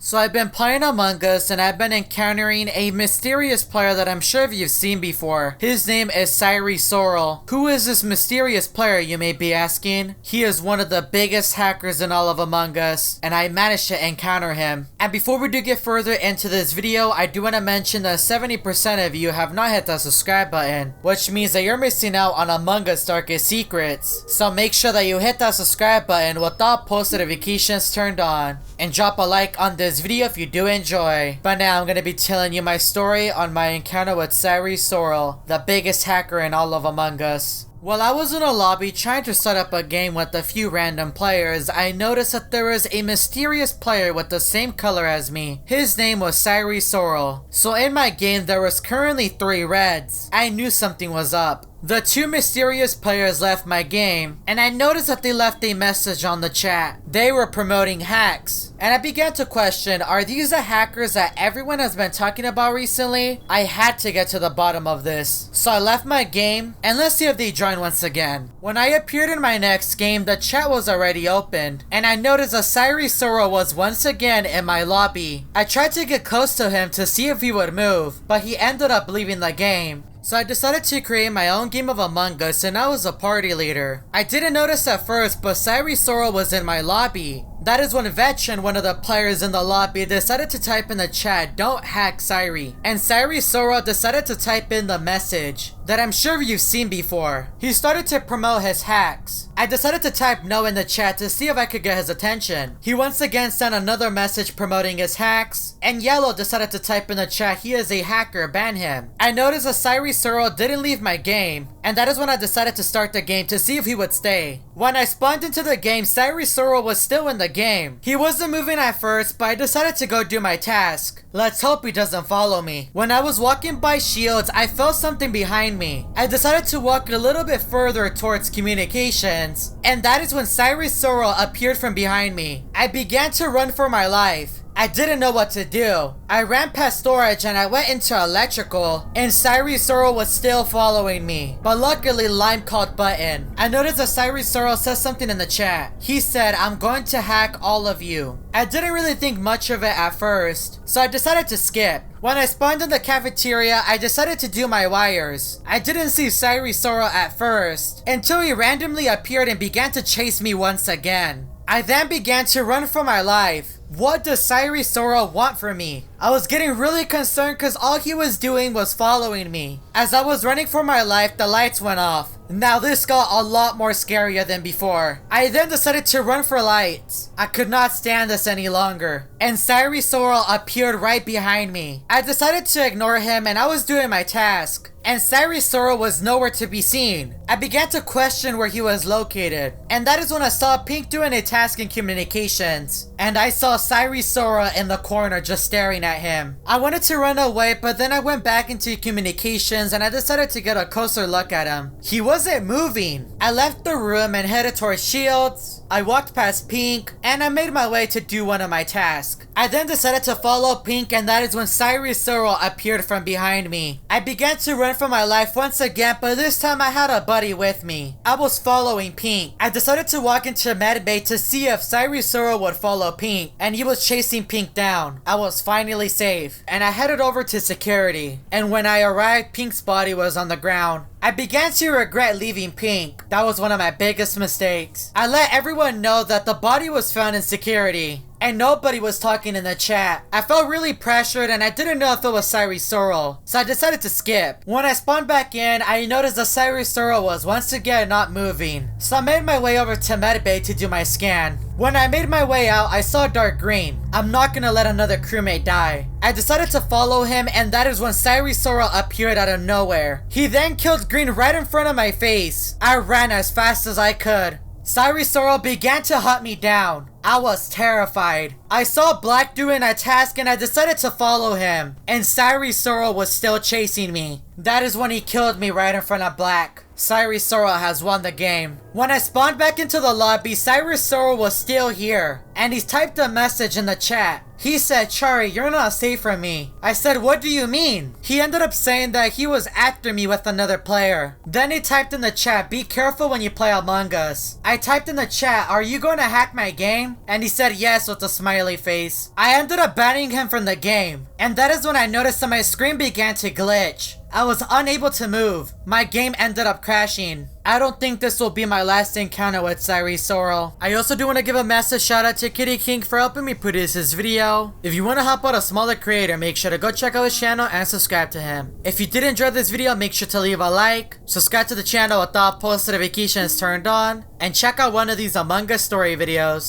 So I've been playing Among Us and I've been encountering a mysterious player that I'm sure you've seen before. His name is Sire Sirol. Who is this mysterious player, you may be asking? He is one of the biggest hackers in all of Among Us, and I managed to encounter him. And before we do get further into this video, I do want to mention that 70% of you have not hit the subscribe button, which means that you're missing out on Among Us darkest secrets. So make sure that you hit that subscribe button with all post notifications turned on, and drop a like on this video if you do enjoy. But now I'm going to be telling you my story on my encounter with Sire Sirol, the biggest hacker in all of Among Us. While I was in a lobby trying to start up a game with a few random players, I noticed that there was a mysterious player with the same color as me. His name was Sire Sirol. So in my game there was currently 3 reds. I knew something was up. The 2 mysterious players left my game, and I noticed that they left a message on the chat. They were promoting hacks, and I began to question, are these the hackers that everyone has been talking about recently? I had to get to the bottom of this. So I left my game, and let's see if they join once again. When I appeared in my next game, the chat was already opened, and I noticed that Sire Sirol was once again in my lobby. I tried to get close to him to see if he would move, but he ended up leaving the game. So I decided to create my own game of Among Us, and I was a party leader. I didn't notice at first, but Sire Sirol was in my lobby. That is when Vetchin, one of the players in the lobby, decided to type in the chat, "Don't hack Sire." And Sire Sirol decided to type in the message that I'm sure you've seen before. He started to promote his hacks. I decided to type no in the chat to see if I could get his attention. He once again sent another message promoting his hacks, and Yellow decided to type in the chat, "He is a hacker, ban him." I noticed that Sire Sirol didn't leave my game, and that is when I decided to start the game to see if he would stay. When I spawned into the game, Sire Sirol was still in the game. He wasn't moving at first, but I decided to go do my task. Let's hope he doesn't follow me. When I was walking by shields, I felt something behind me. I decided to walk a little bit further towards communications, and that is when Sire Sirol appeared from behind me. I began to run for my life. I didn't know what to do. I ran past storage and I went into electrical, and Sire Sirol was still following me. But luckily Lime called button. I noticed that Sire Sirol said something in the chat. He said, "I'm going to hack all of you." I didn't really think much of it at first, so I decided to skip. When I spawned in the cafeteria, I decided to do my wires. I didn't see Sire Sirol at first, until he randomly appeared and began to chase me once again. I then began to run for my life. What does Sire Sirol want from me? I was getting really concerned because all he was doing was following me. As I was running for my life, the lights went off. Now this got a lot more scarier than before. I then decided to run for lights. I could not stand this any longer, and Sire Sirol appeared right behind me. I decided to ignore him and I was doing my task, and Sire Sirol was nowhere to be seen. I began to question where he was located, and that is when I saw Pink doing a task in communications, and I saw Sire Sirol in the corner just staring at him. I wanted to run away, but then I went back into communications and I decided to get a closer look at him. He wasn't moving. I left the room and headed towards shields. I walked past Pink, and I made my way to do one of my tasks. I then decided to follow Pink, and that is when Sire Sirol appeared from behind me. I began to run for my life once again, but this time I had a buddy with me. I was following Pink. I decided to walk into medbay to see if Sire Sirol would follow Pink, and he was chasing Pink down. I was finally safe, and I headed over to security. And when I arrived, Pink's body was on the ground. I began to regret leaving Pink. That was one of my biggest mistakes. I let everyone know that the body was found in security, and nobody was talking in the chat. I felt really pressured and I didn't know if it was Sire Sirol, so I decided to skip. When I spawned back in, I noticed that Sire Sirol was once again not moving, so I made my way over to medbay to do my scan. When I made my way out, I saw dark green. I'm not gonna let another crewmate die. I decided to follow him, and that is when Sire Sirol appeared out of nowhere. He then killed green right in front of my face. I ran as fast as I could. Sire Sirol began to hunt me down. I was terrified. I saw Black doing a task and I decided to follow him, and Sire Sirol was still chasing me. That is when he killed me right in front of Black. Sire Sirol has won the game. When I spawned back into the lobby, Sire Sirol was still here, and he's typed a message in the chat. He said, "Chari, you're not safe from me." I said, "What do you mean?" He ended up saying that he was after me with another player. Then he typed in the chat, "Be careful when you play Among Us." I typed in the chat, "Are you going to hack my game?" And he said yes with a smiley face. I ended up banning him from the game. And that is when I noticed that my screen began to glitch. I was unable to move. My game ended up crashing. I don't think this will be my last encounter with Sire Sirol. I also do want to give a massive shout out to Kitty King for helping me produce this video. If you want to help out a smaller creator, make sure to go check out his channel and subscribe to him. If you did enjoy this video, make sure to leave a like, subscribe to the channel with all post notifications turned on, and check out one of these Among Us story videos.